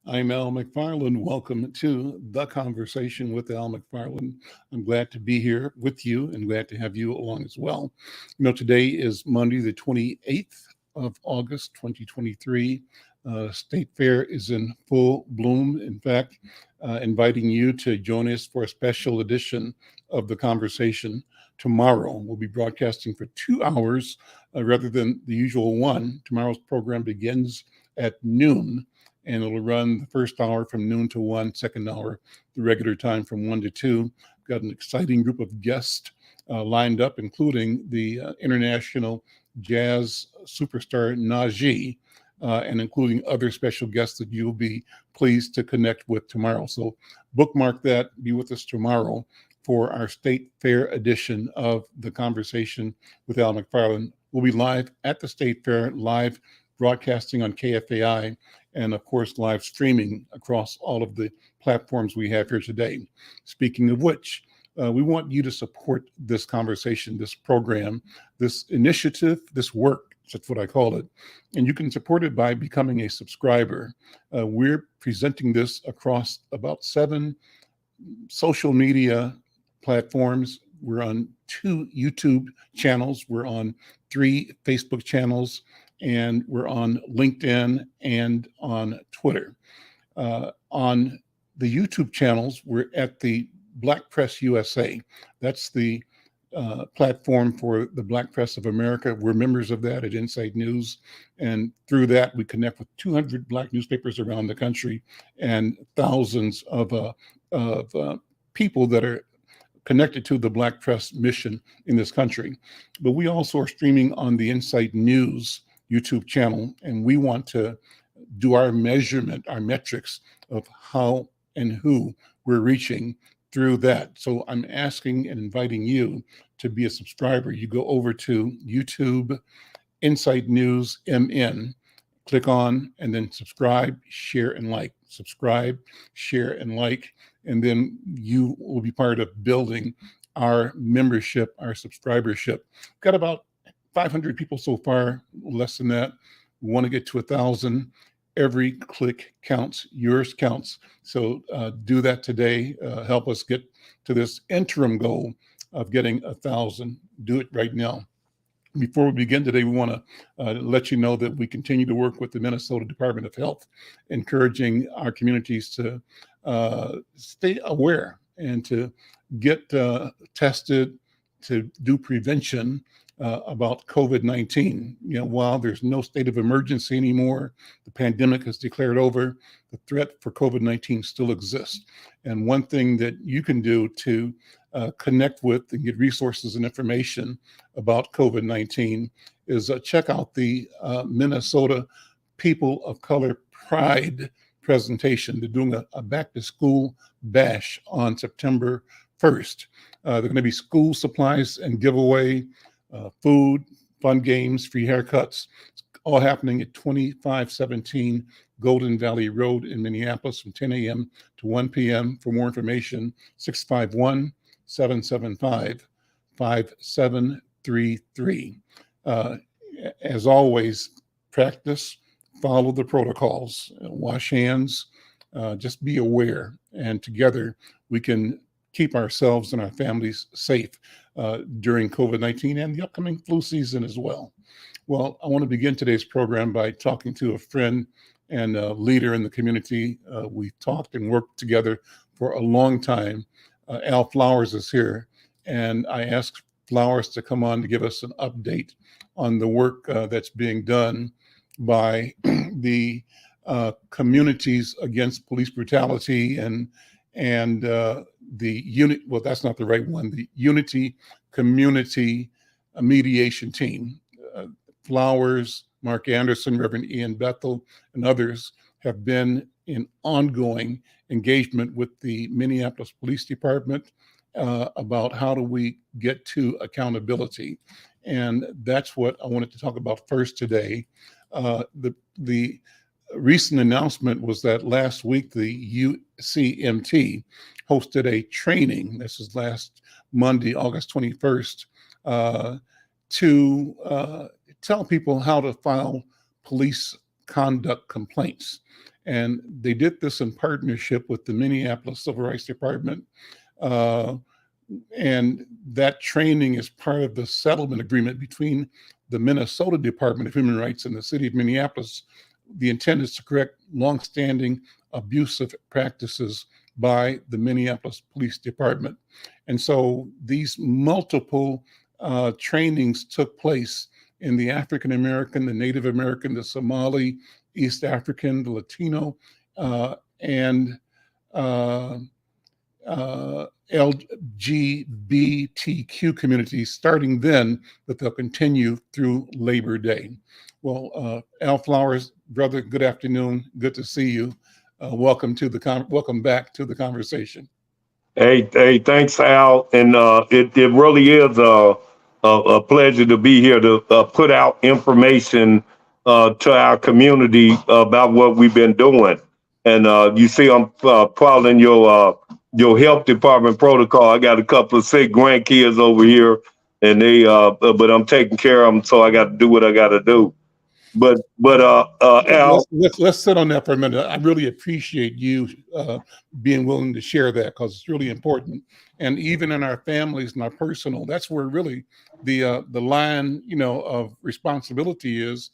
I'm Al McFarlane. Welcome to The Conversation with Al McFarlane. I'm glad to be here with you and glad to have you along as well. Today is Monday, the 28th of August, 2023. State Fair is in full bloom. In fact, inviting you to join us for a special edition of The Conversation tomorrow. We'll be broadcasting for 2 hours rather than the usual one. Tomorrow's program begins at noon, and it'll run the first hour from noon to 1, second hour, the regular time from 1 to 2. We've got an exciting group of guests lined up, including the international jazz superstar Najee, and including other special guests that you'll be pleased to connect with tomorrow. So bookmark that, be with us tomorrow for our State Fair edition of The Conversation with Al McFarlane. We'll be live at the State Fair, live broadcasting on KFAI, and of course, live streaming across all of the platforms we have here today. Speaking of which, we want you to support this conversation, this program, this initiative, this work. That's what I call it. And you can support it by becoming a subscriber. We're presenting this across about 7 social media platforms. We're on 2 YouTube channels. We're on 3 Facebook channels, and we're on LinkedIn and on Twitter. On the YouTube channels, we're at the Black Press USA. That's the platform for the Black Press of America. We're members of that at Inside News. And through that, we connect with 200 Black newspapers around the country and thousands of people that are connected to the Black Press mission in this country. But we also are streaming on the Inside News YouTube channel, and we want to do our measurement, our metrics of how and who we're reaching through that. So I'm asking and inviting you to be a subscriber. You go over to YouTube, Inside News MN, click on, and then subscribe, share, and like. Subscribe, share, and like, and then you will be part of building our membership, our subscribership. Got about 500 people so far, less than that. We want to get to 1,000. Every click counts, yours counts. So do that today. Help us get to this interim goal of getting 1,000. Do it right now. Before we begin today, we want to let you know that we continue to work with the Minnesota Department of Health, encouraging our communities to stay aware and to get tested, to do prevention about COVID-19. While there's no state of emergency anymore, the pandemic is declared over, the threat for COVID-19 still exists. And one thing that you can do to connect with and get resources and information about COVID-19 is check out the Minnesota People of Color Pride presentation. They're doing a back to school bash on September 1st. There are going to be school supplies and giveaway, food, fun games, free haircuts, all happening at 2517 Golden Valley Road in Minneapolis from 10 a.m. to 1 p.m. For more information, 651-775-5733. As always, practice, follow the protocols, wash hands, just be aware, and together we can keep ourselves and our families safe during COVID-19 and the upcoming flu season as well. Well, I want to begin today's program by talking to a friend and a leader in the community. We've talked and worked together for a long time. Al Flowers is here, and I asked Flowers to come on to give us an update on the work that's being done by the communities against police brutality and the unit. Well, that's not the right one. The Unity Community Mediation Team. Flowers, Mark Anderson, Reverend Ian Bethel, and others have been in ongoing engagement with the Minneapolis Police Department about how do we get to accountability. And that's what I wanted to talk about first today. The recent announcement was that last week the UCMT hosted a training, this is last Monday, August 21st, to tell people how to file police conduct complaints. And they did this in partnership with the Minneapolis Civil Rights Department. And that training is part of the settlement agreement between the Minnesota Department of Human Rights and the City of Minneapolis. The intent is to correct longstanding abusive practices by the Minneapolis Police Department. And so these multiple trainings took place in the African American, the Native American, the Somali, East African, the Latino, and LGBTQ communities starting then, but they'll continue through Labor Day. Well, Al Flowers, brother, good afternoon. Good to see you. Welcome back to the conversation. Hey, thanks, Al. And it really is a pleasure to be here to put out information to our community about what we've been doing. And you see, I'm following your health department protocol. I got a couple of sick grandkids over here, and but I'm taking care of them, so I got to do what I got to do. But Al, let's sit on that for a minute. I really appreciate you being willing to share that, because it's really important. And even in our families and our personal, that's where really the line, of responsibility is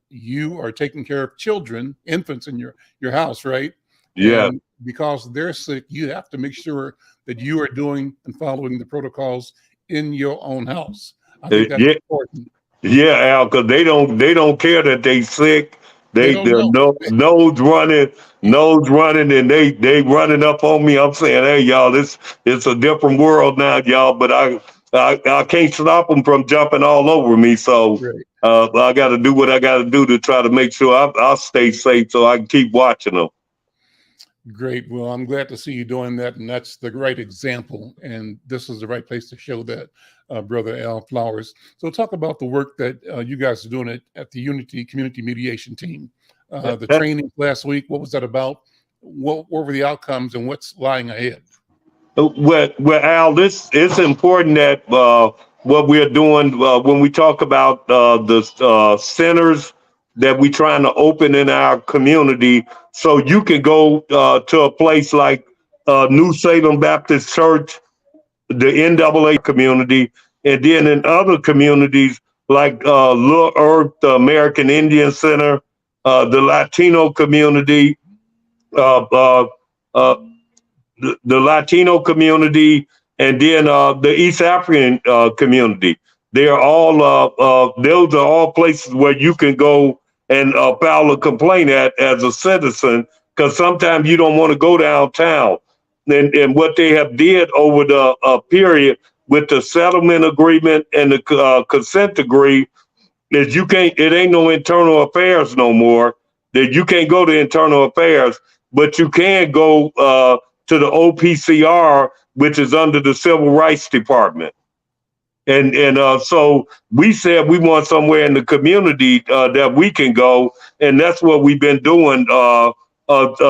you are taking care of children, infants in your house, right? Yeah. And because they're sick, you have to make sure that you are doing and following the protocols in your own house. I think that's important. Yeah, Al, because they don't care that they sick. They're nose running, and they running up on me. I'm saying, hey, y'all, it's a different world now, y'all. But I can't stop them from jumping all over me. So I got to do what I got to do to try to make sure I'll stay safe, so I can keep watching them. Great. Well, I'm glad to see you doing that, and that's the right example. And this is the right place to show that, Brother Al Flowers. So talk about the work that you guys are doing at the Unity Community Mediation Team. The training last week, what was that about? What were the outcomes, and what's lying ahead? Well, Al, it's important that what we're doing when we talk about the centers that we're trying to open in our community, so you can go to a place like New Salem Baptist Church, the NAA community, and then in other communities like Little Earth, the American Indian Center, the Latino community, the Latino community, and then the East African community. They're all those are all places where you can go and file a complaint as a citizen, because sometimes you don't want to go downtown. And what they have did over the period with the settlement agreement and the consent decree is it ain't no internal affairs no more. That you can't go to internal affairs, but you can go to the OPCR, which is under the Civil Rights Department. And so we said we want somewhere in the community that we can go, and that's what we've been doing,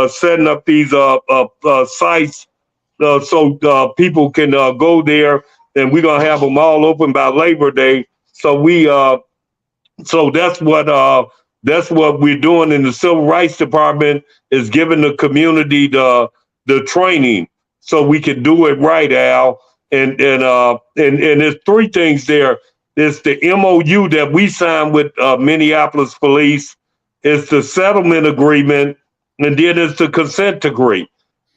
setting up these sites so people can go there, and we're gonna have them all open by Labor Day. So that's what we're doing in the Civil Rights Department, is giving the community the training so we can do it right, Al. And there's three things there. There's the MOU that we signed with Minneapolis Police. It's the settlement agreement, and then it's the consent decree.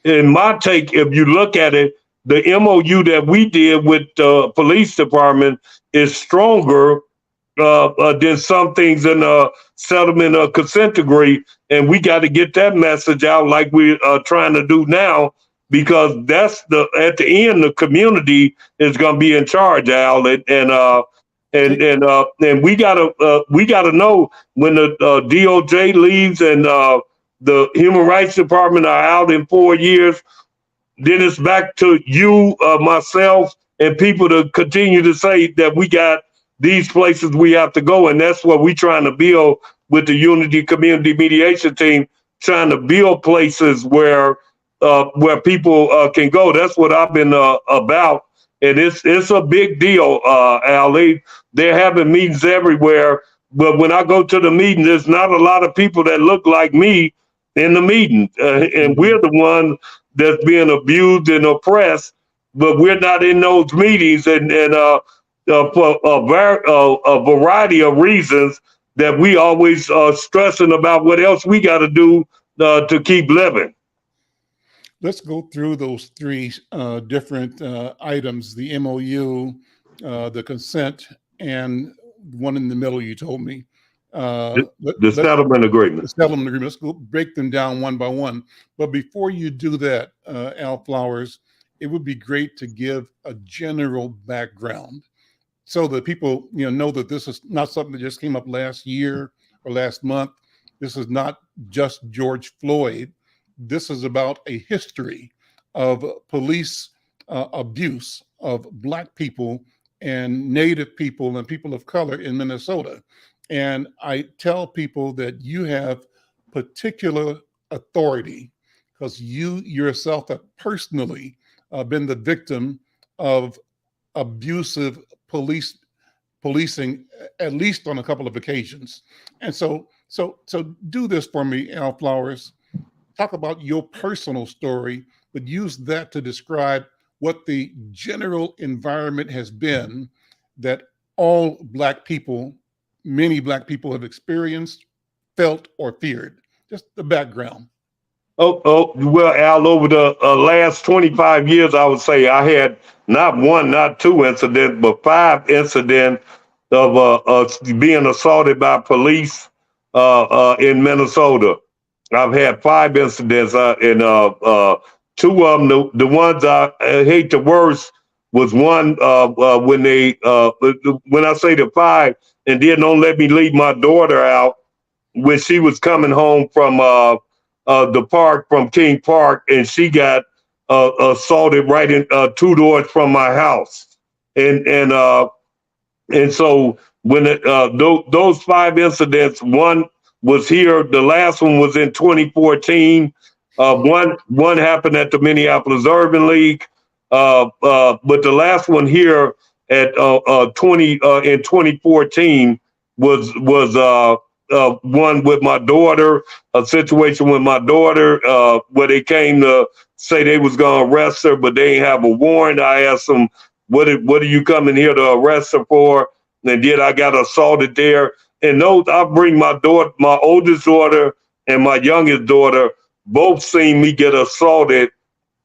In my take, if you look at it, the MOU that we did with the police department is stronger than some things in the settlement consent decree, and we got to get that message out like we're trying to do now. Because that's at the end, the community is going to be in charge, Al, and we gotta know when the DOJ leaves and the Human Rights Department are out in 4 years. Then it's back to you, myself, and people to continue to say that we got these places we have to go, and that's what we're trying to build with the Unity Community Mediation Team, trying to build places where people can go. That's what I've been about, and it's a big deal, Al. They're having meetings everywhere, but when I go to the meeting, there's not a lot of people that look like me in the meeting, and we're the one that's being abused and oppressed, but we're not in those meetings, and for a variety of reasons that we always stressing about what else we got to do to keep living. Let's go through those three different items: the MOU, the consent, and one in the middle. You told me the settlement agreement. The settlement agreement. Let's go break them down one by one. But before you do that, Al Flowers, it would be great to give a general background so that people know that this is not something that just came up last year or last month. This is not just George Floyd. This is about a history of police abuse of Black people and Native people and people of color in Minnesota. And I tell people that you have particular authority because you yourself have personally been the victim of abusive policing, at least on a couple of occasions. And so do this for me, Al Flowers. Talk about your personal story, but use that to describe what the general environment has been that all Black people, many Black people have experienced, felt, or feared. Just the background. Well, Al, over the last 25 years, I would say I had not one, not two incidents, but 5 incidents of being assaulted by police in Minnesota. I've had 5 incidents, and 2 of them, the ones I hate the worst, was one when I say the 5, and then don't let me leave my daughter out, when she was coming home from the park, from King Park, and she got assaulted right in 2 doors from my house, and so when those 5 incidents, one was here, the last one was in 2014. One happened at the Minneapolis Urban League, but the last one here at in 2014 was one with my daughter, a situation with my daughter, where they came to say they was gonna arrest her, but they didn't have a warrant. I asked them, what are you coming here to arrest her for? And then I got assaulted there. And those, I bring my daughter, my oldest daughter and my youngest daughter, both seen me get assaulted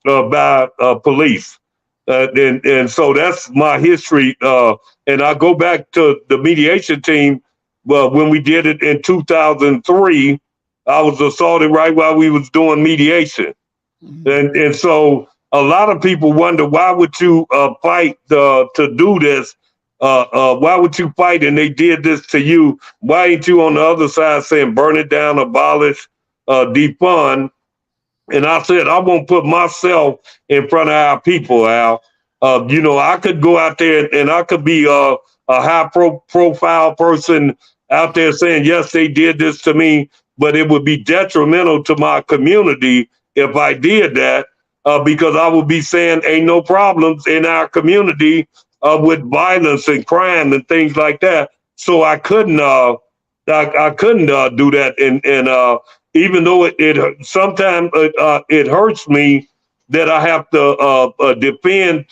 by police. And so that's my history. And I go back to the mediation team. Well, when we did it in 2003, I was assaulted right while we was doing mediation. Mm-hmm. And so a lot of people wonder, why would you fight to do this? Why would you fight? And they did this to you. Why ain't you on the other side saying burn it down, abolish, defund? And I said, I won't put myself in front of our people, Al. I could go out there and I could be a high profile person out there saying, yes, they did this to me, but it would be detrimental to my community if I did that, because I would be saying ain't no problems in our community with violence and crime and things like that. So I couldn't do that. And even though it sometimes it hurts me that I have to defend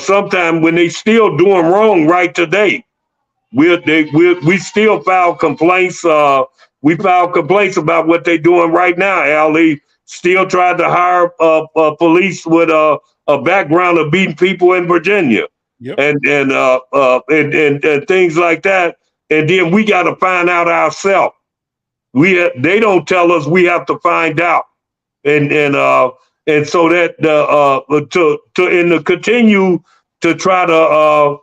sometimes when they still doing wrong right today. We still file complaints. We file complaints about what they're doing right now. Al, they still tried to hire police with a background of beating people in Virginia. Yep. And things like that. And then we got to find out ourselves. They don't tell us, we have to find out. And so that to continue to try to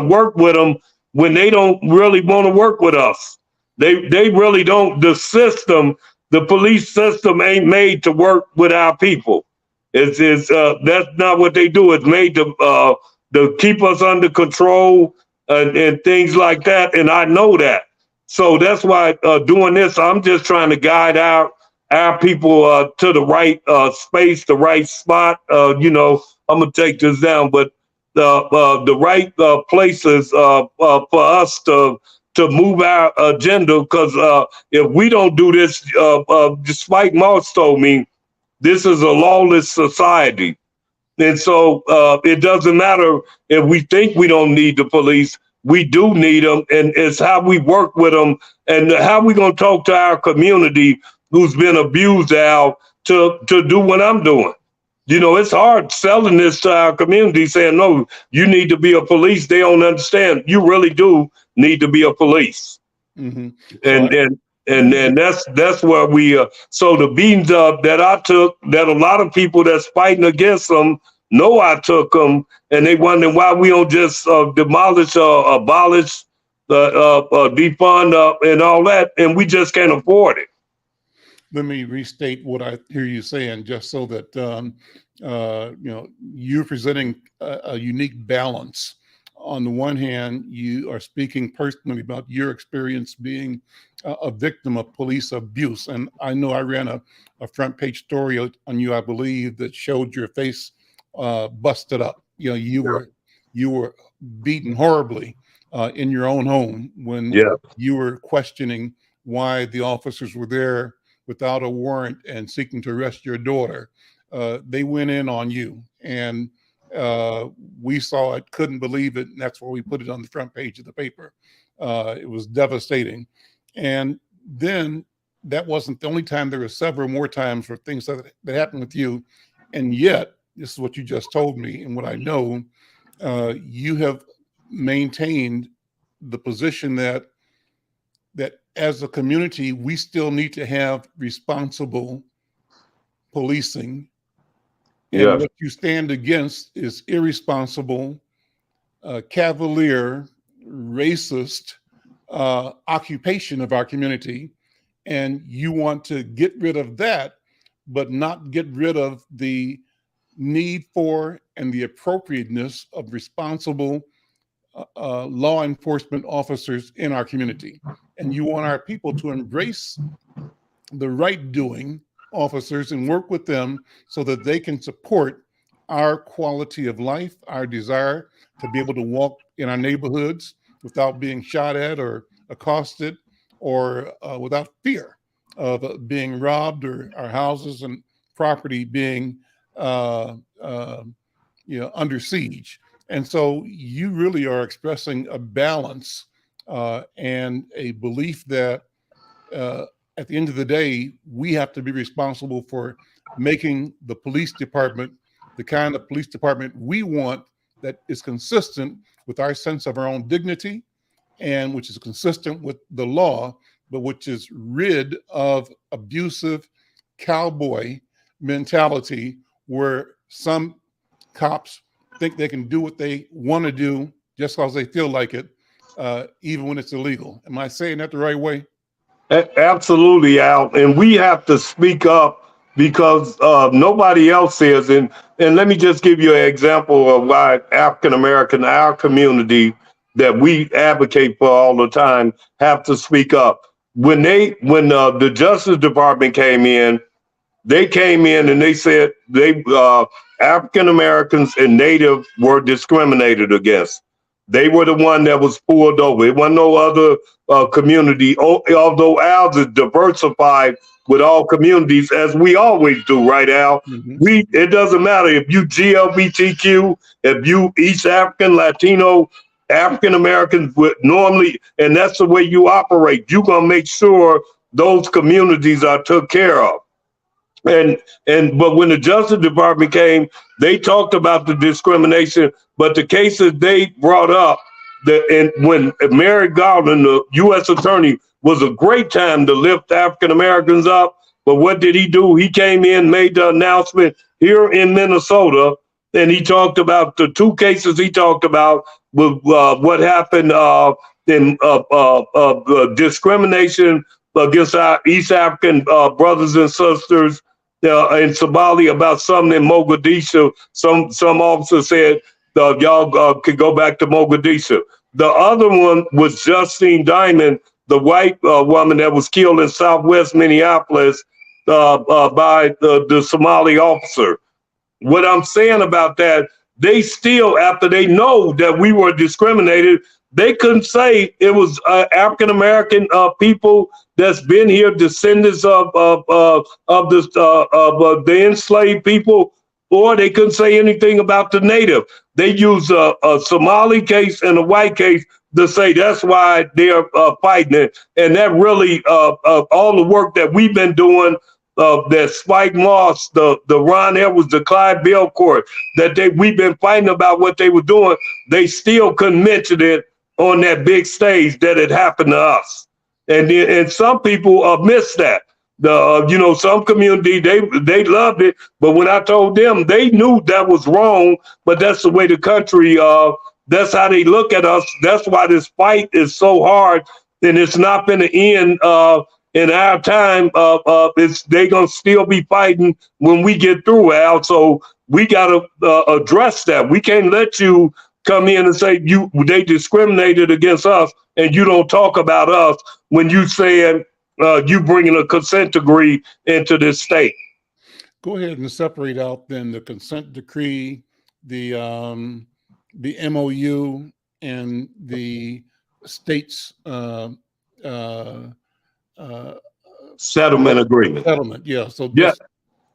work with them when they don't really want to work with us. They really don't. The police system ain't made to work with our people. That's not what they do. It's made to keep us under control and things like that. And I know that. So that's why doing this, I'm just trying to guide our people to the right space, the right spot. I'm gonna take this down, but the right places for us to to move our agenda, because if we don't do this, just Spike Marks told me, this is a lawless society. And so it doesn't matter if we think we don't need the police, we do need them. And it's how we work with them and how we going to talk to our community who's been abused out to do what I'm doing. You know, it's hard selling this to our community, saying, no, you need to be a police. They don't understand. You really do need to be a police. Mm-hmm. And that's where we, so the beatings that I took, that a lot of people that's fighting against them know I took them, and they wondering why we don't just demolish, abolish, defund, and all that, and we just can't afford it. Let me restate what I hear you saying, just so that you know, you're presenting a unique balance. On the one hand, you are speaking personally about your experience being a victim of police abuse, and I know I ran a front page story on you, I believe, that showed your face busted up. You know, you were beaten horribly in your own home when you were questioning why the officers were there without a warrant and seeking to arrest your daughter. They went in on you, and we saw it, couldn't believe it, and that's why we put it on the front page of the paper. It was devastating. And then that wasn't the only time. There were several more times for things that happened with you. And yet, this is what you just told me, and what I know, you have maintained the position that as a community, we still need to have responsible policing. And what you stand against is irresponsible, cavalier, racist occupation of our community. And you want to get rid of that, but not get rid of the need for and the appropriateness of responsible law enforcement officers in our community. And you want our people to embrace the right doing officers and work with them so that they can support our quality of life, our desire to be able to walk in our neighborhoods without being shot at or accosted, or without fear of being robbed, or our houses and property being you know, under siege. And so you really are expressing a balance and a belief that at the end of the day, we have to be responsible for making the police department the kind of police department we want, that is consistent with our sense of our own dignity, and which is consistent with the law, but which is rid of abusive cowboy mentality, where some cops think they can do what they want to do just because they feel like it, even when it's illegal. Am I saying that the right way? Absolutely, Al. And we have to speak up, because nobody else is. And let me just give you an example of why African American, our community that we advocate for all the time, have to speak up. When the Justice Department came in, they came in and they said African Americans and Native were discriminated against. They were the one that was pulled over. It wasn't no other community, although ours is diversified with all communities, as we always do, right, Al? Mm-hmm. It doesn't matter if you GLBTQ, if you East African, Latino, African Americans would normally, and that's the way you operate. You're gonna make sure those communities are took care of. But when the Justice Department came, they talked about the discrimination, but the cases they brought up, when Merrick Garland, the U.S. Attorney, was a great time to lift African Americans up. But what did he do? He came in, made the announcement here in Minnesota, and he talked about the two cases he talked about with what happened in discrimination against our East African brothers and sisters in Somali, about something in Mogadishu. Some officer said, y'all could go back to Mogadishu. The other one was Justine Diamond, the white woman that was killed in Southwest Minneapolis by the Somali officer. What I'm saying about that, they still, after they know that we were discriminated, They couldn't say it was African American people that's been here, descendants of the enslaved people, or they couldn't say anything about the native. They used a Somali case and a white case to say that's why they're fighting it. And that really, all the work that we've been doing, that Spike Moss, the Ron Edwards, the Clyde Belcourt, that we've been fighting about what they were doing, they still couldn't mention it on that big stage that it happened to us. And some people missed that. Some community, they loved it, but when I told them, they knew that was wrong, but that's the way the country, that's how they look at us. That's why this fight is so hard, and it's not going to end in our time. They're going to still be fighting when we get through, Al. So we got to address that. We can't let you come in and say they discriminated against us, and you don't talk about us when you saying you bringing a consent decree into this state. Go ahead and separate out then the consent decree, the MOU, and the state's settlement agreement. Settlement, yeah. So yeah,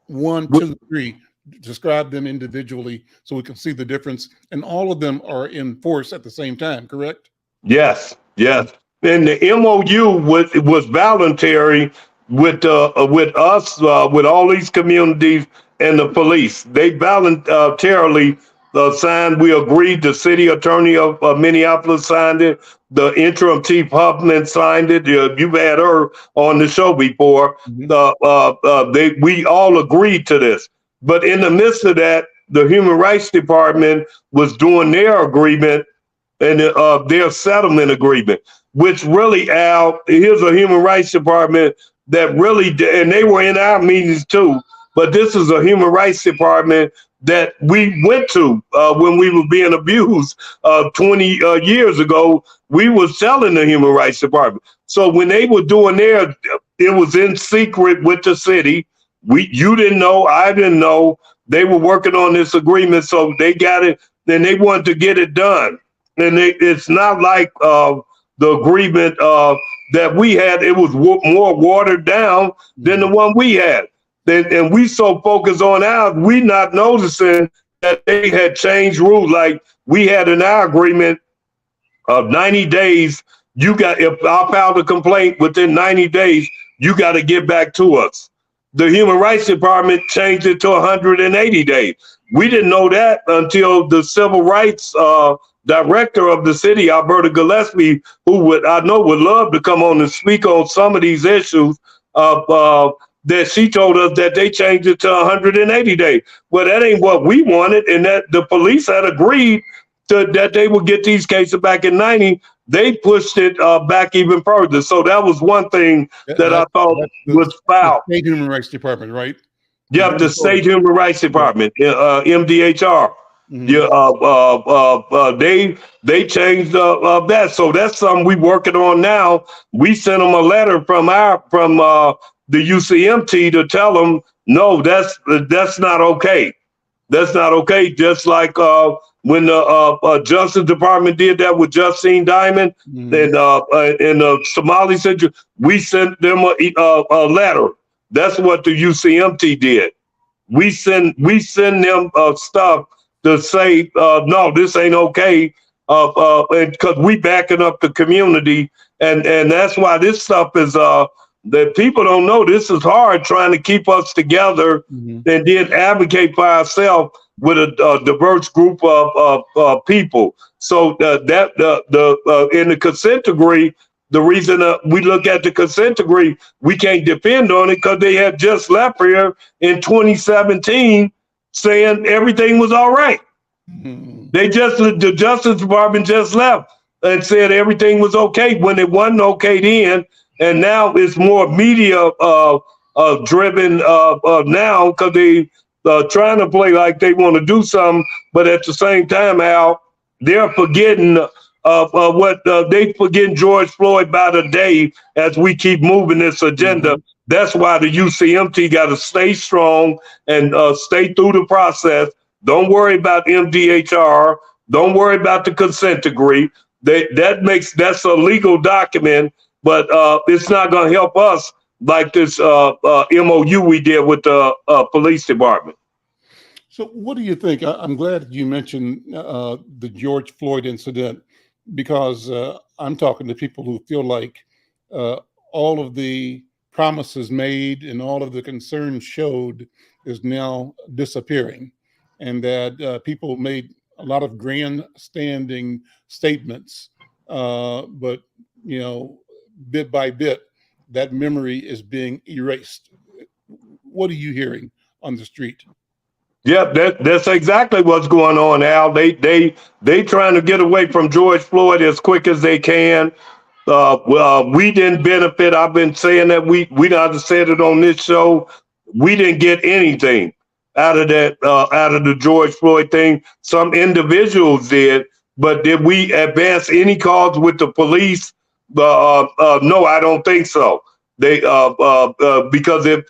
1, 2, 3. Describe them individually so we can see the difference. And all of them are in force at the same time, correct? Yes. And the MOU was voluntary with us, with all these communities and the police. They voluntarily signed. We agreed. The city attorney of Minneapolis signed it. The interim chief Huffman signed it. You've had her on the show before. Mm-hmm. We all agreed to this. But in the midst of that, the Human Rights Department was doing their agreement and their settlement agreement, which really, Al, here's a Human Rights Department that really, and they were in our meetings too, but this is a Human Rights Department that we went to when we were being abused 20 years ago. We was telling the Human Rights Department. So when they were doing it was in secret with the city. You didn't know, I didn't know. They were working on this agreement, so they got it, and they wanted to get it done. And it's not like the agreement that we had. It was more watered down than the one we had. And we so focused on ours, we not noticing that they had changed rules. Like we had in our agreement of 90 days, if I filed a complaint within 90 days, you got to get back to us. The Human Rights Department changed it to 180 days. We didn't know that until the Civil Rights Director of the city, Alberta Gillespie, who I know would love to come on and speak on some of these issues, that she told us that they changed it to 180 days. Well, that ain't what we wanted, and that the police had agreed that they would get these cases back in 90. They pushed it back even further. So that was one thing that I thought was foul. The State Human Rights Department, right? Yeah, the State Human Rights Department, MDHR. Mm-hmm. They changed that. So that's something we working on now. We sent them a letter from the UCMT to tell them, no, that's not okay. That's not okay. Just like when the Justice Department did that with Justine Diamond, and the Somali situation, we sent them a letter. That's what the UCMT did. We send them stuff to say, no, this ain't okay, because we backing up the community, and that's why this stuff is that people don't know. This is hard, trying to keep us together and then advocate for ourselves with a diverse group of people. So in the consent decree, the reason we look at the consent decree, we can't depend on it because they had just left here in 2017 saying everything was all right. The Justice Department just left and said everything was okay when it wasn't okay then. And now it's more media driven now because they trying to play like they want to do something, but at the same time, Al, they're forgetting they forgetting George Floyd by the day as we keep moving this agenda. That's why the UCMT got to stay strong and stay through the process. Don't worry about MDHR. Don't worry about the consent decree. That's a legal document, but it's not going to help us like this MOU we did with the police department. So what do you think? I'm glad you mentioned the George Floyd incident, because I'm talking to people who feel like all of the promises made and all of the concerns showed is now disappearing, and that people made a lot of grandstanding statements, but bit by bit, that memory is being erased. What are you hearing on the street? Yeah, that's exactly what's going on, Al. They trying to get away from George Floyd as quick as they can. We didn't benefit. I've been saying that we not said it on this show. We didn't get anything out of that, out of the George Floyd thing. Some individuals did, but did we advance any cause with the police? No, I don't think so. They because if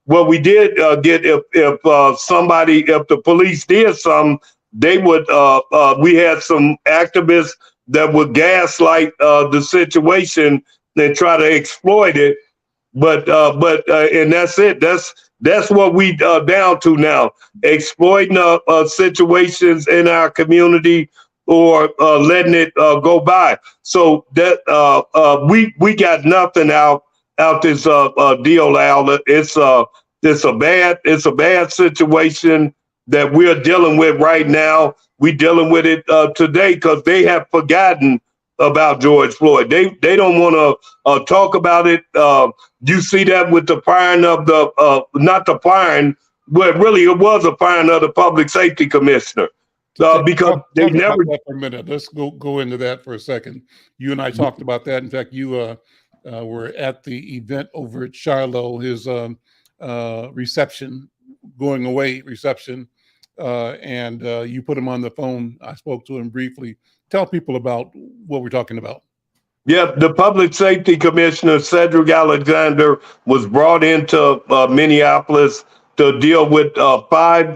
what we did get, if the police did something, they would we had some activists that would gaslight the situation and try to exploit it, but and that's it. That's what we down to now, exploiting situations in our community or letting it go by. So that we got nothing out this deal, Al. It's a bad situation that we're dealing with right now. We're dealing with it today because they have forgotten about George Floyd. They don't want to talk about it. You see that with the firing of the not the firing, but really it was a firing of the public safety commissioner. Because they never. That for a minute. Let's go into that for a second. You and I talked about that. In fact, you were at the event over at Shiloh, his going away reception, and you put him on the phone. I spoke to him briefly. Tell people about what we're talking about. Yeah, the public safety commissioner, Cedric Alexander, was brought into Minneapolis to deal with 5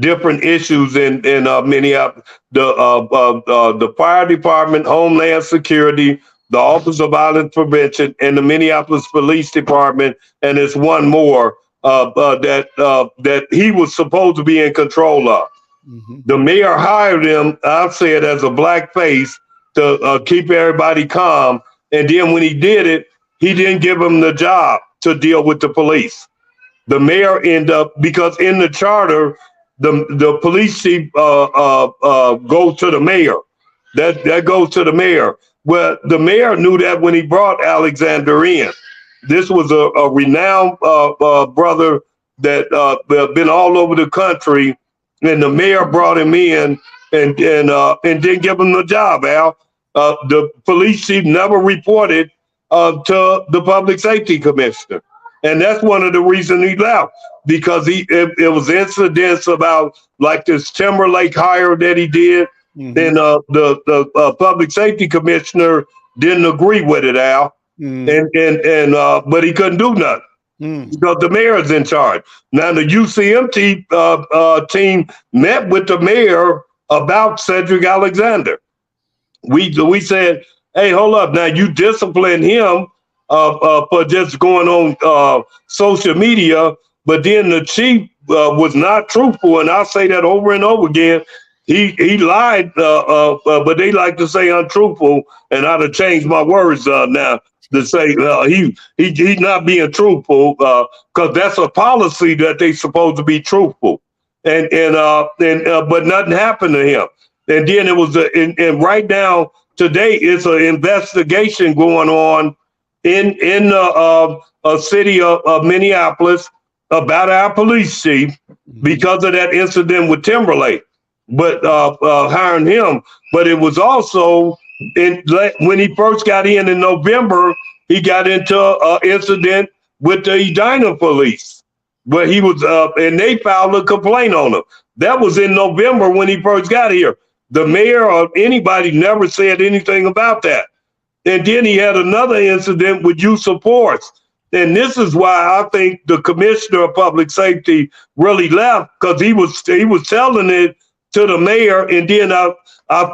different issues in Minneapolis: the fire department, Homeland Security, the Office of Violence Prevention, and the Minneapolis Police Department. And there's one more that he was supposed to be in control of. Mm-hmm. The mayor hired him, I'll say it, as a black face to keep everybody calm. And then when he did it, he didn't give him the job to deal with the police. The mayor ended up, because in the charter, the police chief goes to the mayor. That goes to the mayor. Well, the mayor knew that when he brought Alexander in. This was a renowned brother that been all over the country, and the mayor brought him in and didn't give him the job, Al. The police chief never reported to the public safety commissioner. And that's one of the reasons he left, because it was incidents about like this Timberlake hire that he did. Mm-hmm. And the public safety commissioner didn't agree with it, Al. Mm-hmm. But he couldn't do nothing. Mm-hmm. Because the mayor is in charge. Now the UCMT team met with the mayor about Cedric Alexander. We said, hey, hold up, now you discipline him for just going on social media, but then the chief was not truthful, and I'll say that over and over again. He lied, but they like to say untruthful, and I'd have changed my words now to say he's not being truthful, because that's a policy that they supposed to be truthful, and but nothing happened to him. And then it was and right now today it's an investigation going on in the city of Minneapolis about our police chief because of that incident with Timberlake, but hiring him. But it was also when he first got in November, he got into an incident with the Edina police, where he was and they filed a complaint on him. That was in November when he first got here. The mayor or anybody never said anything about that. And then he had another incident with use of force. And this is why I think the commissioner of public safety really left, because he was telling it to the mayor, and then I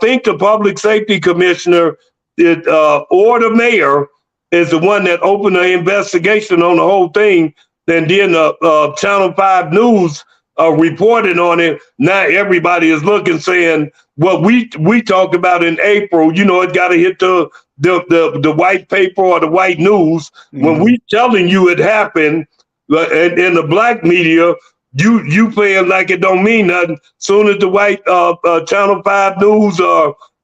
think the public safety commissioner or the mayor is the one that opened the investigation on the whole thing. And then Channel 5 News reported on it. Now everybody is looking, saying what we talked about in April. It got to hit the white paper or the white news. When we telling you it happened, and in the black media, you playing like it don't mean nothing. Soon as the white Channel 5 News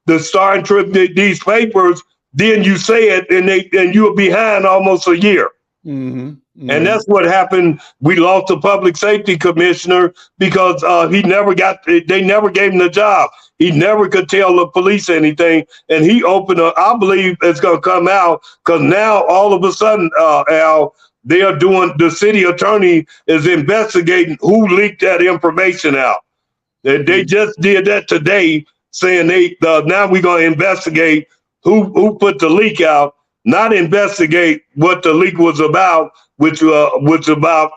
the Star and Trip these papers, then you say it, and you're behind almost a year. And that's what happened. We lost the public safety commissioner because they never gave him the job. He never could tell the police anything. And he opened I believe it's going to come out, because now all of a sudden, Al, the city attorney is investigating who leaked that information out. They just did that today, saying now we're going to investigate who put the leak out, not investigate what the leak was about, which was about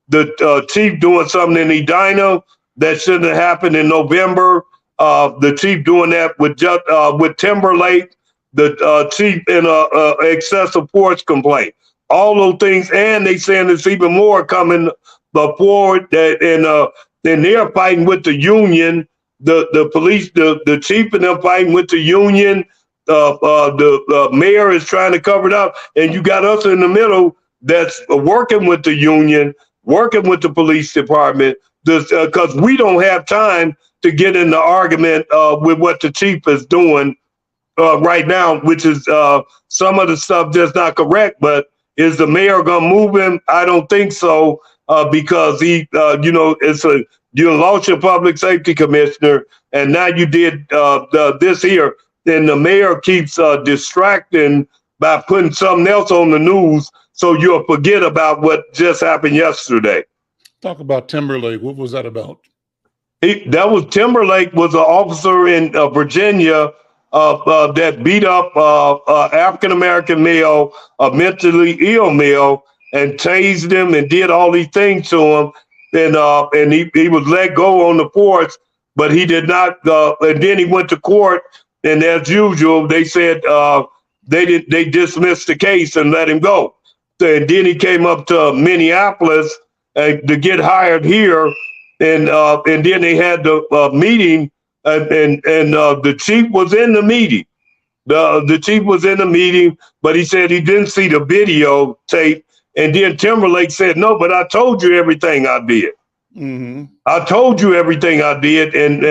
the chief doing something in Edina that shouldn't have happened in November. The chief doing that with Timberlake, the chief in a excessive force complaint. All those things, and they saying there's even more coming forward. And they're fighting with the union, the police, the chief, and they're fighting with the union. The mayor is trying to cover it up, and you got us in the middle that's working with the union, working with the police department, because we don't have time to get in the argument with what the chief is doing right now, which is some of the stuff just not correct. But is the mayor gonna move him? I don't think so, because he, you lost your public safety commissioner, and now you did this here. Then the mayor keeps distracting by putting something else on the news, so you'll forget about what just happened yesterday. Talk about Timberlake. What was that about? Timberlake was an officer in Virginia that beat up African-American male, a mentally ill male, and tased him and did all these things to him. And he was let go on the porch, but he did not. And then he went to court, and as usual, they said they dismissed the case and let him go. And then he came up to Minneapolis to get hired here, and then they had the meeting, and the chief was in the meeting. The chief was in the meeting, but he said he didn't see the video tape. And then Timberlake said, "No, but I told you everything I did. I told you everything I did," and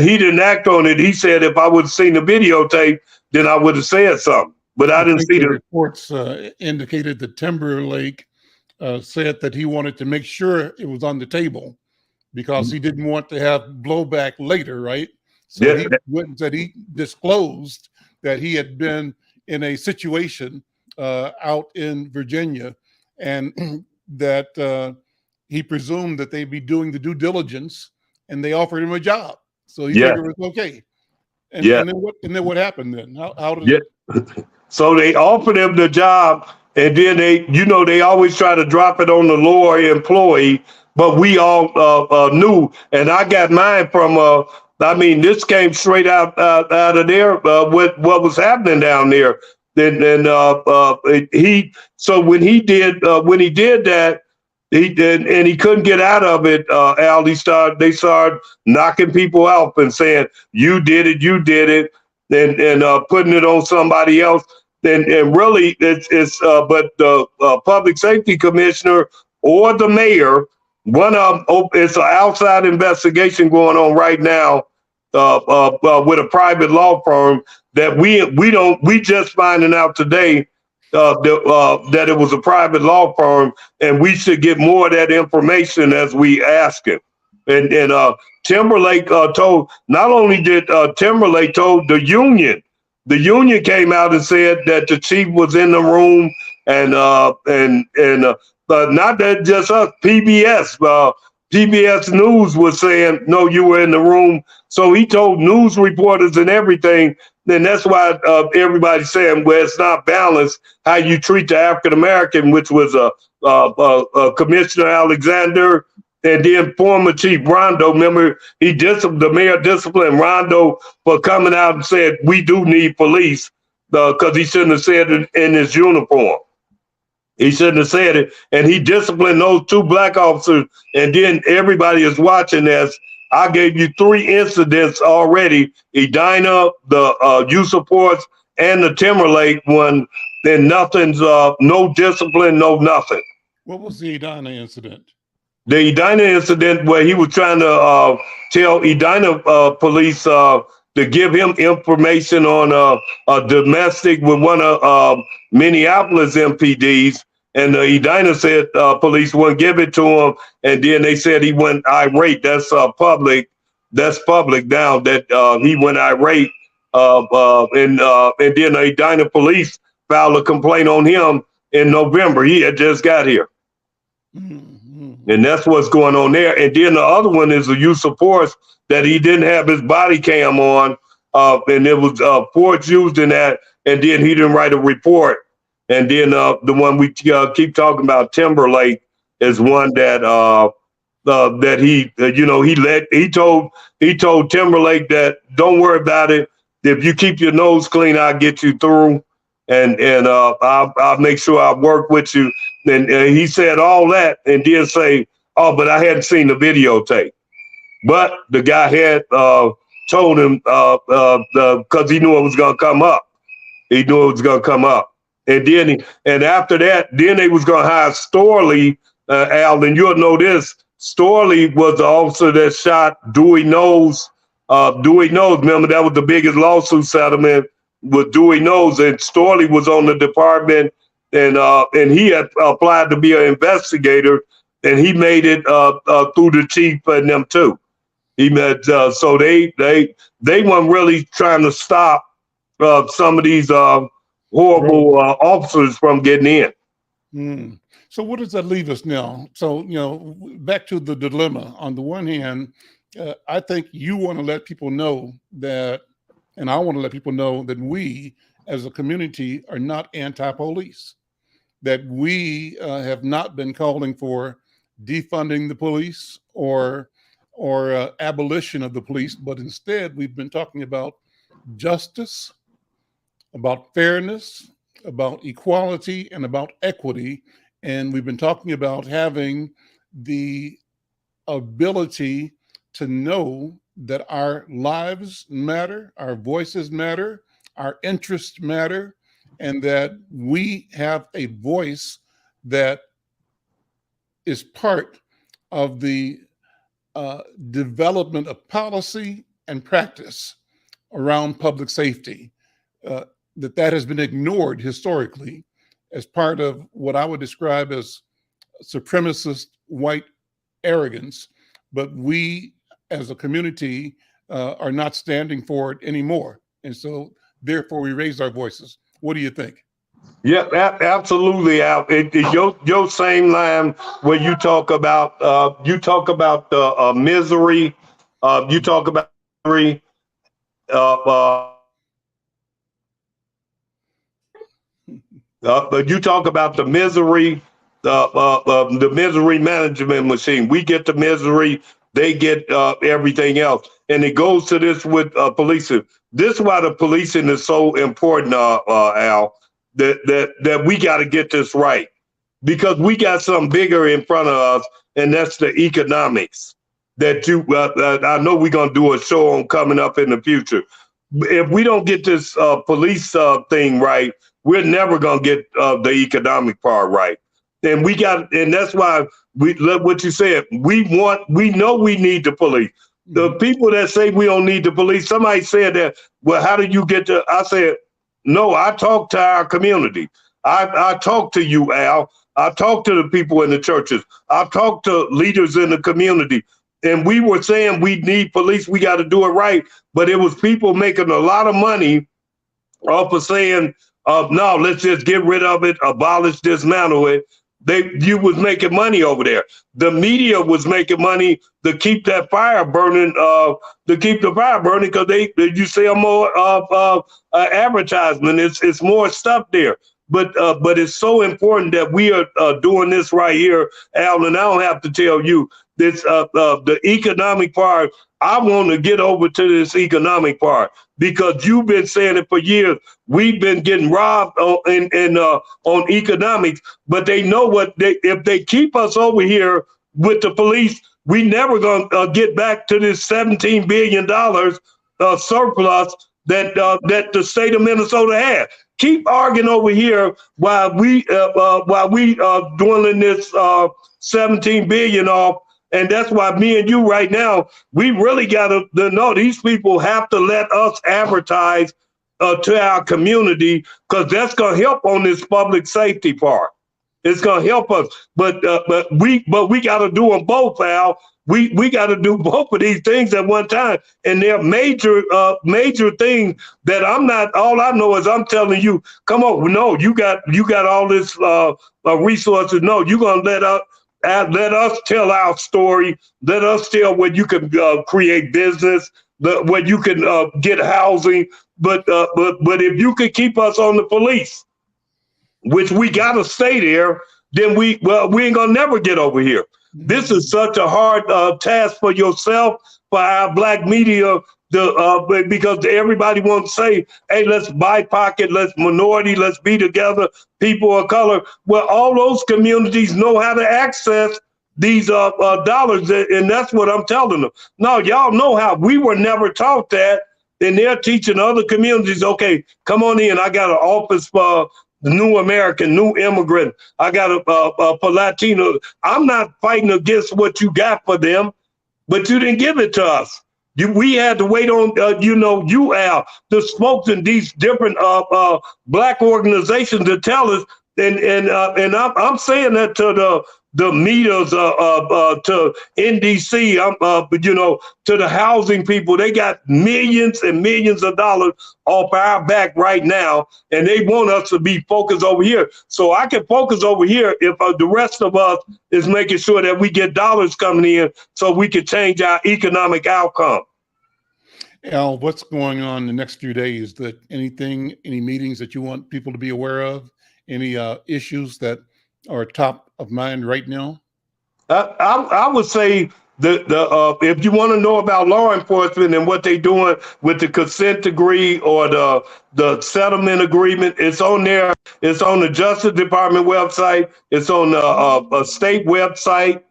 he didn't act on it. He said, "If I would have seen the videotape, then I would have said something." But I didn't see the reports indicated that Timberlake said that he wanted to make sure it was on the table because he didn't want to have blowback later, right? So he went and said he disclosed that he had been in a situation out in Virginia, and that he presumed that they'd be doing the due diligence, and they offered him a job, so he figured it was okay. And then what happened then? How did it? So they offered him the job, and then they always try to drop it on the lower employee, but we all knew, and I got mine from this came straight out of there with what was happening down there. When he did that, and he couldn't get out of it, Al. They started knocking people out and saying, you did it, and putting it on somebody else. And really, it's but the public safety commissioner or the mayor, one of them, it's an outside investigation going on right now with a private law firm that we just finding out today that it was a private law firm, and we should get more of that information as we ask it. And Timberlake told, not only did Timberlake told the union came out and said that the chief was in the room, and not that just us, PBS News was saying, no, you were in the room. So he told news reporters and everything. Then that's why everybody's saying, well, it's not balanced how you treat the African American, which was Commissioner Alexander And then former Chief Rondo, remember, the mayor disciplined Rondo for coming out and said, we do need police, because he shouldn't have said it in his uniform. He shouldn't have said it. And he disciplined those 2 black officers. And then everybody is watching this. I gave you 3 incidents already. Edina, the use of force, and the Timberlake one. Then nothing's, no discipline, no nothing. What was the Edina incident? The Edina incident where he was trying to tell Edina police to give him information on a domestic with one of Minneapolis MPDs, and Edina said police wouldn't give it to him, and then they said he went irate. That's public. That's public now that he went irate, and then the Edina police filed a complaint on him in November. He had just got here. Mm-hmm. And that's what's going on there. And then the other one is the use of force that he didn't have his body cam on, and it was force used in that, and then he didn't write a report. And then the one we keep talking about, Timberlake, is one that that he told Timberlake that don't worry about it. If you keep your nose clean, I'll get you through, and I'll make sure I work with you. And he said all that and then say, oh, but I hadn't seen the videotape. But the guy had told him because he knew it was going to come up. He knew it was going to come up. And then after that, then they was going to hire Storley, Al, and you'll know this. Storley was the officer that shot Dewey Knowles. Dewey Knowles, remember, that was the biggest lawsuit settlement with Dewey Knowles. And Storley was on the department. And he had applied to be an investigator, and he made it through the chief and them too. He met so they weren't really trying to stop some of these horrible officers from getting in. Mm. So what does that leave us now? So back to the dilemma. On the one hand, I think you want to let people know that, and I want to let people know that we, as a community, are not anti-police. That we have not been calling for defunding the police or abolition of the police, but instead we've been talking about justice, about fairness, about equality, and about equity. And we've been talking about having the ability to know that our lives matter, our voices matter, our interests matter, and that we have a voice that is part of the development of policy and practice around public safety, that has been ignored historically as part of what I would describe as supremacist white arrogance. But we as a community are not standing for it anymore. And so therefore we raise our voices. What do you think? Yeah, absolutely, Al. Your same line where you talk about misery, you talk about misery, but you talk about the misery, the misery management machine. We get the misery, they get everything else, and it goes to this with policing. This is why the policing is so important, Al. That we got to get this right, because we got something bigger in front of us, and that's the economics. That I know we're gonna do a show on coming up in the future. If we don't get this police thing right, we're never gonna get the economic part right. And that's why we what you said. We know we need the police. The people that say we don't need the police, somebody said that. Well, how do you get to? I said, no, I talk to our community. I talk to you, Al. I talk to the people in the churches. I talk to leaders in the community. And we were saying we need police. We got to do it right. But it was people making a lot of money off of saying, no, let's just get rid of it, abolish, dismantle it. You was making money over there. The media was making money to keep that fire burning, because you sell more advertisement. It's more stuff there. but it's so important that we are doing this right here, Al. And I don't have to tell you this. The economic part. I want to get over to this economic part because you've been saying it for years. We've been getting robbed on economics, but they know if they keep us over here with the police, we never gonna get back to this $17 billion surplus that the state of Minnesota had. Keep arguing over here while we dwindling this 17 billion off. And that's why me and you right now, we really got to know these people have to let us advertise to our community, because that's going to help on this public safety part. It's going to help us. But we got to do them both, Al. We got to do both of these things at one time. And they're major things that I'm not, all I know is I'm telling you, come on, no, you got all this resources. No, you're going to let us tell our story. Let us tell where you can create business, where you can get housing. But if you could keep us on the police, which we got to stay there, then we ain't gonna never get over here. This is such a hard task for yourself, for our black media, because everybody wants to say, hey, let's BIPOC, let's minority, let's be together, people of color. Well, all those communities know how to access these dollars, and that's what I'm telling them. No, y'all know how. We were never taught that, and they're teaching other communities, okay, come on in. I got an office for new American, new immigrant. I got for Latino. I'm not fighting against what you got for them, but you didn't give it to us. We had to wait on, you, Al, the spokes in these different black organizations to tell us. And I'm saying that to the meters, to NDC, to the housing people. They got millions and millions of dollars off our back right now, and they want us to be focused over here. So I can focus over here if the rest of us is making sure that we get dollars coming in so we can change our economic outcome. Al, what's going on the next few days? Any meetings that you want people to be aware of? Any issues that are top of mind right now? I would say if you want to know about law enforcement and what they're doing with the consent decree or the settlement agreement, it's on there. It's on the Justice Department website. It's on a state website.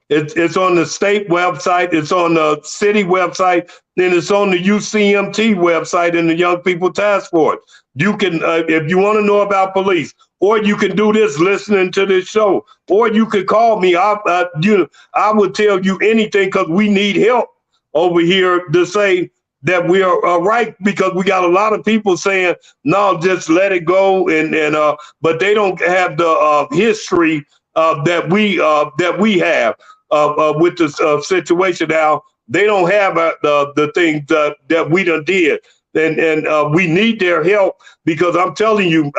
It's on the state website. It's on the city website. Then it's on the UCMT website and the Young People Task Force. You can, if you want to know about police, or you can do this listening to this show, or you could call me. I would tell you anything, because we need help over here to say that we are right, because we got a lot of people saying, no, just let it go. But they don't have the history that we have with the situation now. They don't have the things that we done did. And we need their help, because I'm telling you,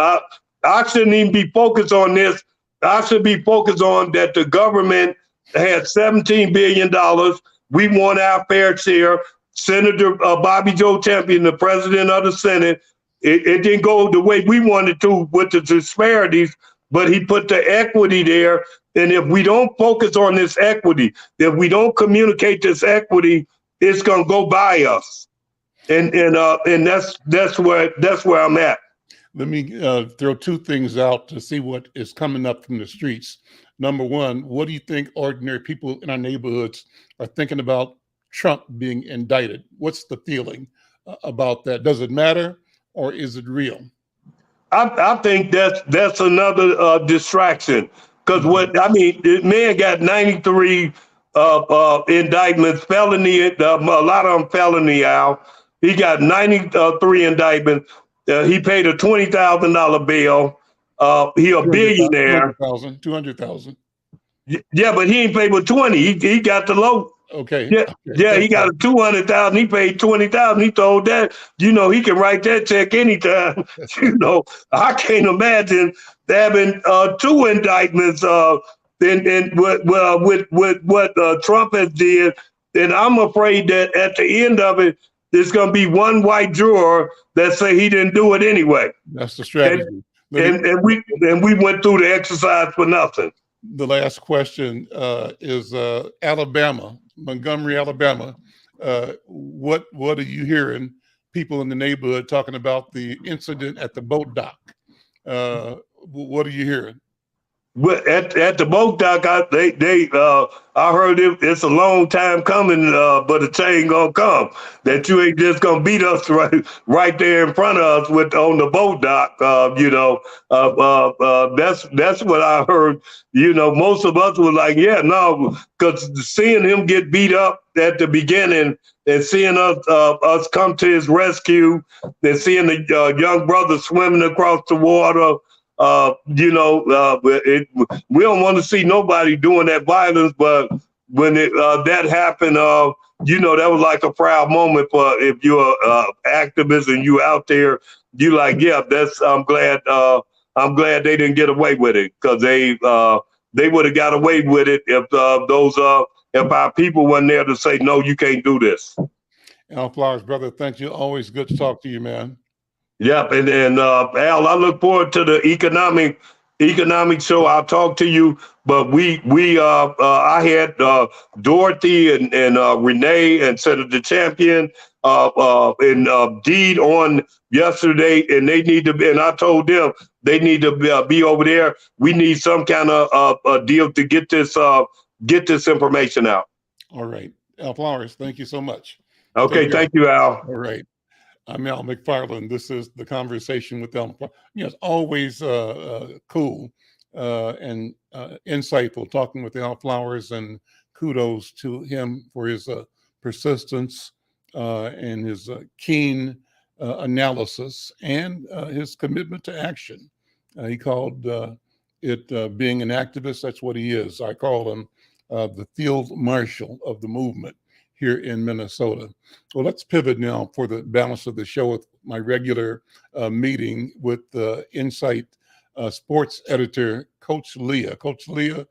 I shouldn't even be focused on this. I should be focused on that the government had $17 billion. We want our fair share. Senator Bobby Joe Champion, the president of the Senate, it didn't go the way we wanted to with the disparities, but he put the equity there. And if we don't focus on this equity, if we don't communicate this equity, it's gonna go by us. And that's where I'm at. Let me throw two things out to see what is coming up from the streets. Number one, what do you think ordinary people in our neighborhoods are thinking about Trump being indicted? What's the feeling about that? Does it matter, or is it real? I think that's another distraction, because the man got 93 indictments, felony, a lot of them felony, Al. He got 93 indictments. He paid a $20,000 bail. He a billionaire. 200,000. Yeah, but he ain't paid but 20. He got the low. Okay. Yeah, he got a 200,000. He paid 20,000. He told that, he can write that check anytime. I can't imagine having two indictments and with what Trump has did. And I'm afraid that at the end of it, there's going to be one white juror that say he didn't do it anyway. That's the strategy. And we went through the exercise for nothing. The last question is Alabama, Montgomery, Alabama. What are you hearing? People in the neighborhood talking about the incident at the boat dock. What are you hearing? But at the boat dock, I heard it's a long time coming, but the change gonna come. That you ain't just gonna beat us right there in front of us on the boat dock. That's what I heard. Most of us were like, yeah, no, because seeing him get beat up at the beginning and seeing us come to his rescue, and seeing the young brother swimming across the water. We don't want to see nobody doing that violence, but when that happened, that was like a proud moment for if you're an activist and you out there, you like, yeah, I'm glad they didn't get away with it, because they would have got away with it if our people weren't there to say, no, you can't do this. Al Flowers, brother, thank you. Always good to talk to you, man. Yep, and Al, I look forward to the economic show. I'll talk to you, but I had Dorothy and Renee and Senator Champion and Deed on yesterday, and they need to be. And I told them they need to be over there. We need some kind of a deal to get this information out. All right, Al Flowers, thank you so much. Okay, thank you, Al. All right. I'm Al McFarlane. This is The Conversation with Al McFarlane. It's always cool and insightful talking with Al Flowers, and kudos to him for his persistence and his keen analysis and his commitment to action. He called it being an activist. That's what he is. I call him the field marshal of the movement here in Minnesota. Well, let's pivot now for the balance of the show with my regular meeting with the Insight sports editor, Coach Leah. Coach Leah,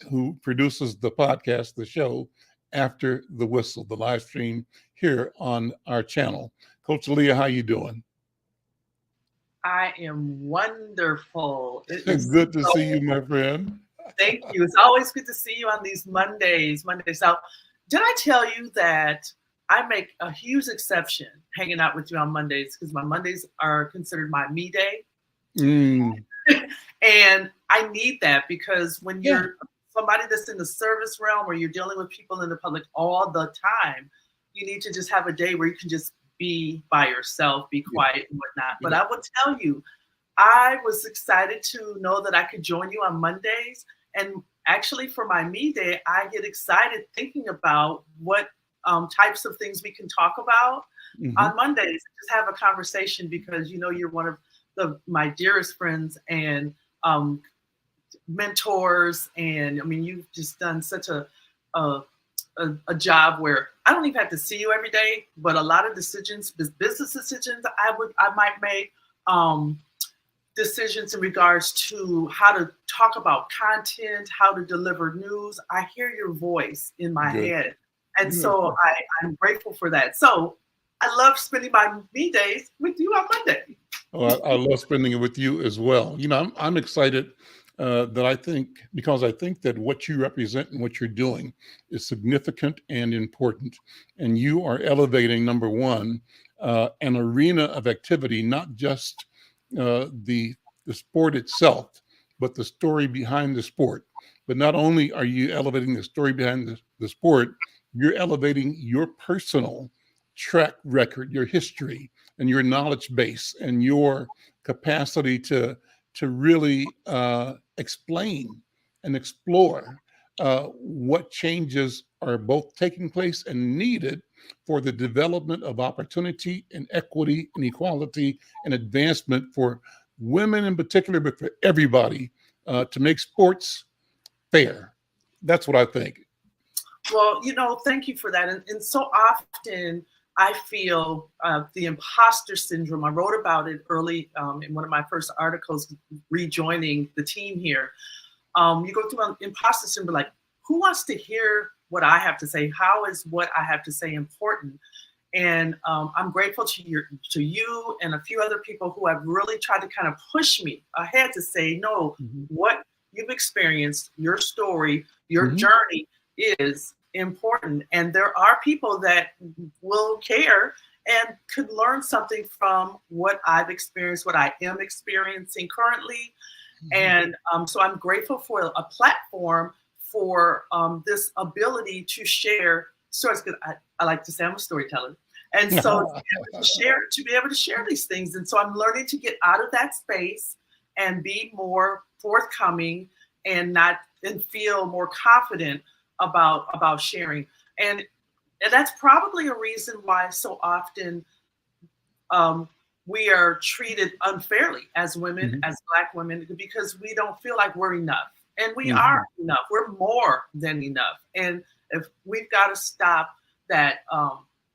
who produces the podcast, the show, After the Whistle, the live stream here on our channel. Coach Leah, how you doing? I am wonderful. It is good to see you, my friend. Thank you. It's always good to see you on these Mondays. Now, did I tell you that I make a huge exception hanging out with you on Mondays, because my Mondays are considered my me day? And I need that, because when you're somebody that's in the service realm, where you're dealing with people in the public all the time, you need to just have a day where you can just be by yourself, be quiet and whatnot. But I will tell you, I was excited to know that I could join you on Mondays. And actually, for my me day, I get excited thinking about what types of things we can talk about on Mondays. Just have a conversation, because you're one of my dearest friends and mentors, and I mean, you've just done such a job where I don't even have to see you every day, but a lot of decisions, business decisions, I might make. Decisions in regards to how to talk about content, how to deliver news. I hear your voice in my head. And so I'm grateful for that. So I love spending my me days with you on Monday. Oh, I love spending it with you as well. I'm excited because I think that what you represent and what you're doing is significant and important. And you are elevating, number one, an arena of activity, not just the sport itself, but the story behind the sport. But not only are you elevating the story behind the sport, you're elevating your personal track record, your history, and your knowledge base, and your capacity to really explain and explore what changes are both taking place and needed for the development of opportunity and equity and equality and advancement for women in particular, but for everybody, to make sports fair. That's what I think. Well, thank you for that. And so often I feel the imposter syndrome. I wrote about it early in one of my first articles, rejoining the team here. You go through an imposter syndrome, like, who wants to hear what I have to say? How is what I have to say important? And I'm grateful to you and a few other people who have really tried to kind of push me ahead to say, no, what you've experienced, your story, your journey is important. And there are people that will care and could learn something from what I've experienced, what I am experiencing currently. And so I'm grateful for a platform for this ability to share stories. I like to say I'm a storyteller. And so to be able to share these things. And so I'm learning to get out of that space and be more forthcoming and feel more confident about sharing. And that's probably a reason why so often we are treated unfairly as women, as Black women, because we don't feel like we're enough. And we are enough. We're more than enough. And if we've got to stop that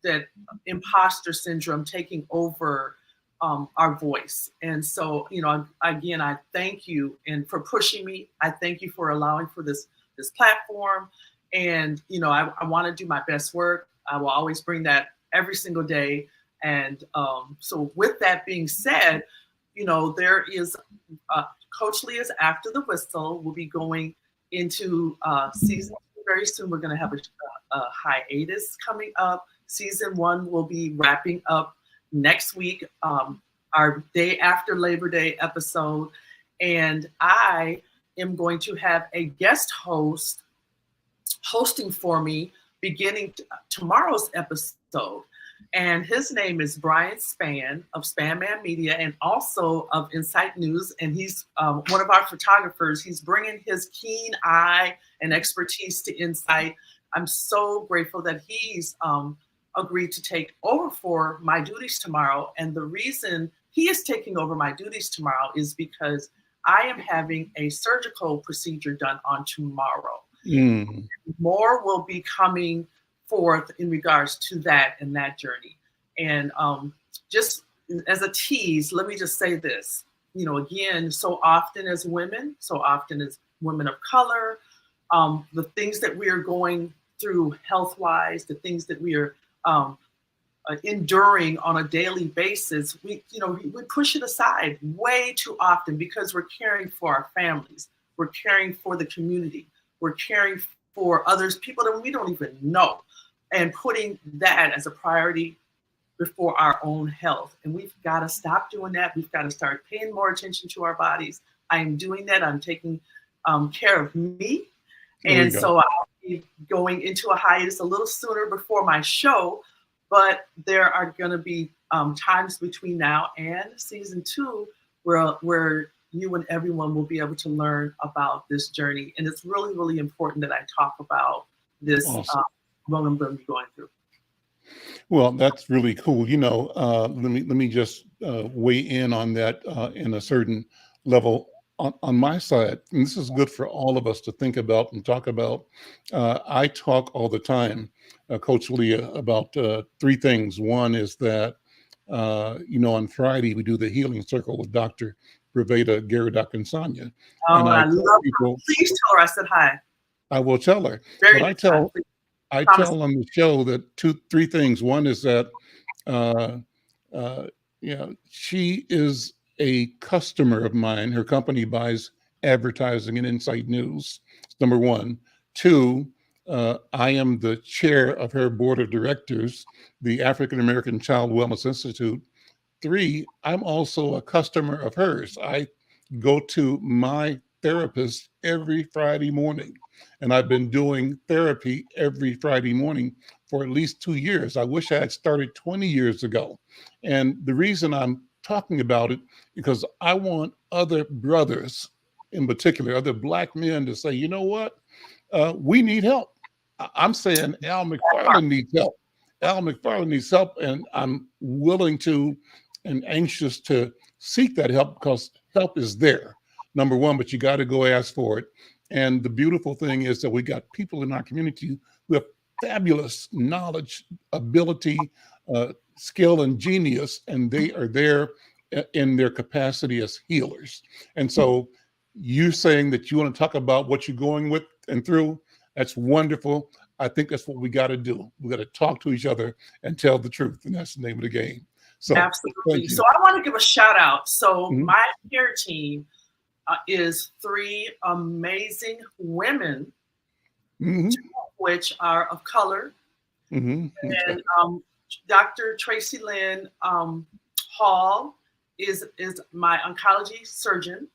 that imposter syndrome taking over our voice. And so, again, I thank you and for pushing me. I thank you for allowing for this platform. And, I want to do my best work. I will always bring that every single day. And so with that being said, there is Coach Leah's After the Whistle will be going into season 2 very soon. We're going to have a hiatus coming up. Season 1 will be wrapping up next week, our day after Labor Day episode. And I am going to have a guest hosting for me beginning tomorrow's episode. And his name is Brian Spann of Spann Man Media and also of Insight News. And he's one of our photographers. He's bringing his keen eye and expertise to Insight. I'm so grateful that he's agreed to take over for my duties tomorrow. And the reason he is taking over my duties tomorrow is because I am having a surgical procedure done on tomorrow. More will be coming forth in regards to that and that journey. And just as a tease, let me just say this, again, so often as women of color, the things that we are going through health-wise, the things that we are enduring on a daily basis, we push it aside way too often because we're caring for our families, we're caring for the community, we're caring for others, people that we don't even know, and putting that as a priority before our own health. And we've got to stop doing that. We've got to start paying more attention to our bodies. I am doing that. I'm taking care of me. And so I'll be going into a hiatus a little sooner before my show, but there are going to be times between now and season 2 where you and everyone will be able to learn about this journey. And it's really, really important that I talk about this what I'm going to be going through. Well, that's really cool. Let me just weigh in on that in a certain level. On my side, and this is good for all of us to think about and talk about. I talk all the time, Coach Leah, about 3 things. One is that, on Friday, we do the Healing Circle with Dr. Breveda Garidakinsanya. Oh, and I love her. Please tell her I said hi. I will tell her. Very but I tell on the show that 3 things. One is that, she is a customer of mine. Her company buys advertising and Insight News. Number 1. 2, I am the chair of her board of directors, the African American Child Wellness Institute. 3, I'm also a customer of hers. I go to my therapist every Friday morning, and I've been doing therapy every Friday morning for at least 2 years. I wish I had started 20 years ago. And the reason I'm talking about it because I want other brothers, in particular, other Black men, to say, you know what, we need help. I'm saying Al McFarlane needs help. Al McFarlane needs help, and I'm willing to and anxious to seek that help because help is there, number 1, but you got to go ask for it. And the beautiful thing is that we got people in our community who have fabulous knowledge, ability, skill, and genius, and they are there in their capacity as healers. And so you saying that you want to talk about what you're going with and through, That's wonderful. I think that's what we got to do. We got to talk to each other and tell the truth, and that's the name of the game. So absolutely. So I want to give a shout out. So Mhm. my care team is 3 amazing women, Mhm. 2 of which are of color. Mhm. And Dr. Tracy Lynn Hall is my oncology surgeon.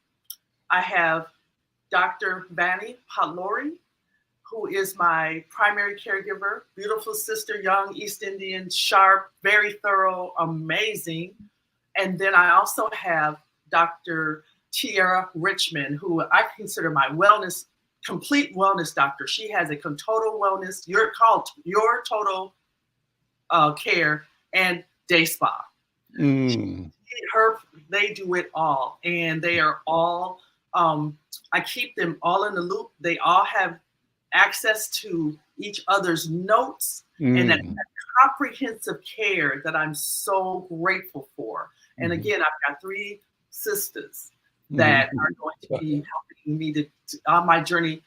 I have Dr. Vani Patlori, who is my primary caregiver, beautiful sister, young, East Indian, sharp, very thorough, amazing. And then I also have Dr. Tiara Richmond, who I consider my complete wellness doctor. She has a total wellness, your total care and day spa. They do it all, and they are all, I keep them all in the loop. They all have access to each other's notes and that comprehensive care that I'm so grateful for. And again, I've got 3 sisters that are going to be helping me on my journey,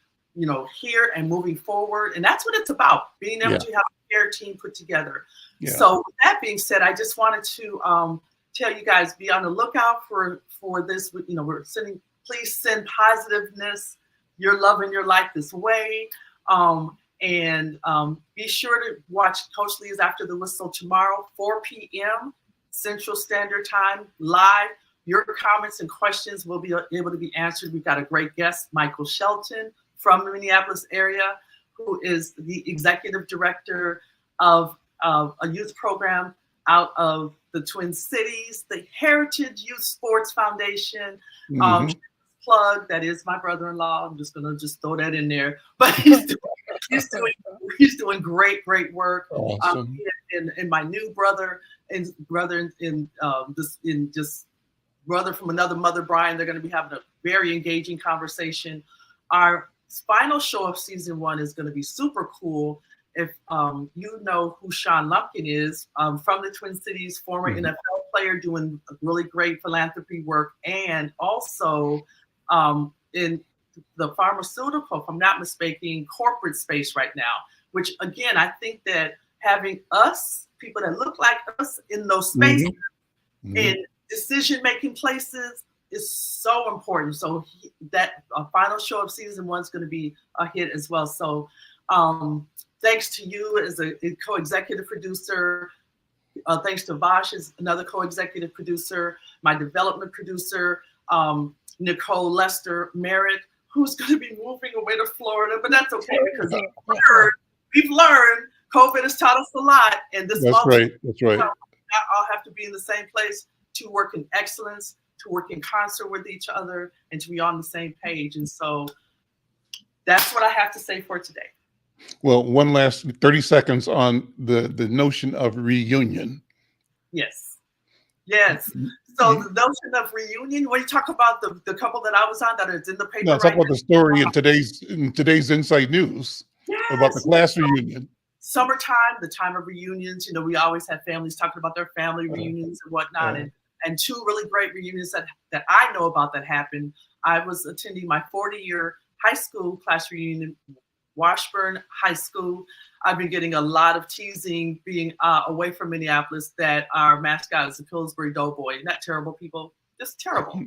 here and moving forward. And that's what it's about, being able to have a care team put together. So with that being said, I just wanted to tell you guys, be on the lookout for this. We're sending, please send positiveness, your love in your life this way. And be sure to watch Coach Lee's After the Whistle tomorrow, 4 p.m. Central Standard Time, live. Your comments and questions will be able to be answered. We've got a great guest, Michael Shelton from the Minneapolis area, who is the executive director of a youth program out of the Twin Cities, the Heritage Youth Sports Foundation. Plug, that is my brother-in-law. I'm just gonna throw that in there, but he's doing great work. Awesome. And my new brother brother from another mother, Brian. They're going to be having a very engaging conversation. Our final show of season 1 is going to be super cool. If you know who Sean Lumpkin is, from the Twin Cities, former NFL player doing really great philanthropy work, and also in the pharmaceutical, if I'm not mistaken, corporate space right now, which again, I think that having us, people that look like us in those spaces, in decision-making places, is so important. So that final show of season 1 is going to be a hit as well. So thanks to you as a co-executive producer. Thanks to Vash as another co-executive producer, my development producer, Nicole Lester Merritt, who's going to be moving away to Florida, but that's okay because we've learned COVID has taught us a lot. And this That's right. I'll have to be in the same place to work in excellence, to work in concert with each other, and to be on the same page. And so that's what I have to say for today. Well, one last 30 seconds on the notion of reunion. Yes. So the notion of reunion, when you talk about the couple that I was on that is in the paper, talk about the story in today's Inside News about the class reunion. Summertime, the time of reunions. We always have families talking about their family reunions and whatnot. And 2 really great reunions that I know about that happened. I was attending my 40-year high school class reunion, Washburn High School. I've been getting a lot of teasing being away from Minneapolis that our mascot is a Pillsbury Doughboy. Isn't that terrible, people? Just terrible.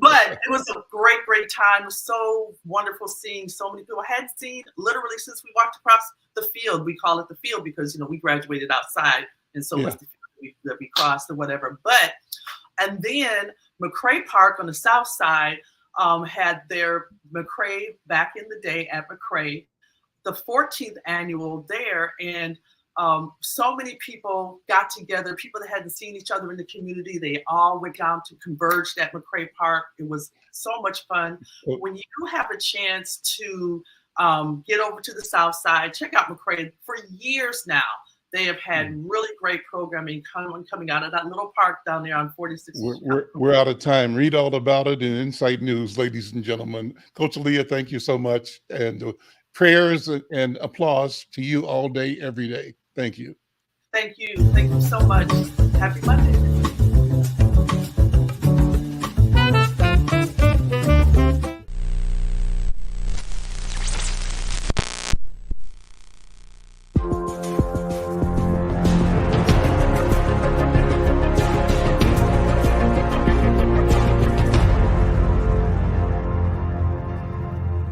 But it was a great time. It was so wonderful seeing so many people I hadn't seen literally since we walked across the field. We call it the field because, we graduated outside. And so it's the field that we crossed or whatever. And then McCray Park on the south side had their McCray back in the day at McCray, the 14th annual there. And so many people got together, people that hadn't seen each other in the community. They all went down to converge at McCray Park. It was so much fun. When you have a chance to get over to the south side, check out McCray. For years now, they have had really great programming coming out of that little park down there on 46th. We're out of time. Read all about it in Inside News, ladies and gentlemen. Coach Leah, thank you so much. And prayers and applause to you all day, every day. Thank you. Thank you. Thank you so much. Happy Monday.